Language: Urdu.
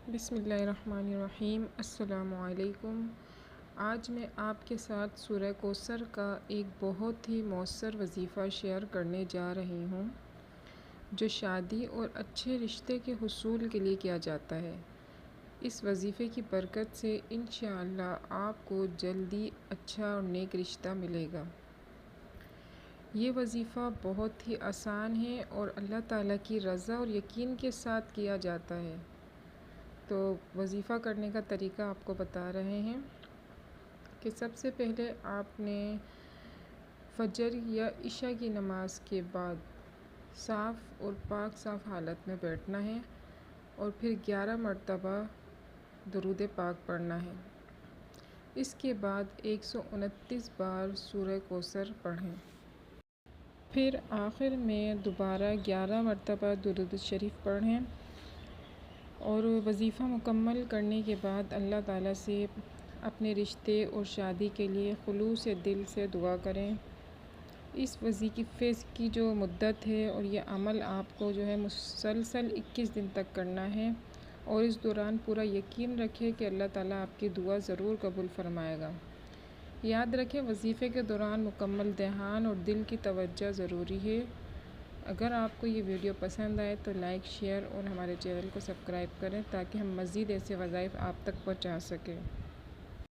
بسم اللہ الرحمن الرحیم۔ السلام علیکم۔ آج میں آپ کے ساتھ سورہ کوثر کا ایک بہت ہی مؤثر وظیفہ شیئر کرنے جا رہی ہوں، جو شادی اور اچھے رشتے کے حصول کے لیے کیا جاتا ہے۔ اس وظیفے کی برکت سے انشاءاللہ آپ کو جلدی اچھا اور نیک رشتہ ملے گا۔ یہ وظیفہ بہت ہی آسان ہے اور اللہ تعالیٰ کی رضا اور یقین کے ساتھ کیا جاتا ہے۔ تو وظیفہ کرنے کا طریقہ آپ کو بتا رہے ہیں کہ سب سے پہلے آپ نے فجر یا عشاء کی نماز کے بعد صاف اور پاک صاف حالت میں بیٹھنا ہے اور پھر 11 مرتبہ درود پاک پڑھنا ہے۔ اس کے بعد 129 بار سورہ کوثر پڑھیں۔ پھر آخر میں دوبارہ 11 مرتبہ درود شریف پڑھیں اور وظیفہ مکمل کرنے کے بعد اللہ تعالیٰ سے اپنے رشتے اور شادی کے لیے خلوص دل سے دعا کریں۔ اس وظیفے کی جو مدت ہے اور یہ عمل آپ کو جو ہے مسلسل 21 دن تک کرنا ہے، اور اس دوران پورا یقین رکھیں کہ اللہ تعالیٰ آپ کی دعا ضرور قبول فرمائے گا۔ یاد رکھیں وظیفے کے دوران مکمل دھیان اور دل کی توجہ ضروری ہے۔ اگر آپ کو یہ ویڈیو پسند آئے تو لائک، شیئر اور ہمارے چینل کو سبسکرائب کریں تاکہ ہم مزید ایسے وظائف آپ تک پہنچا سکیں۔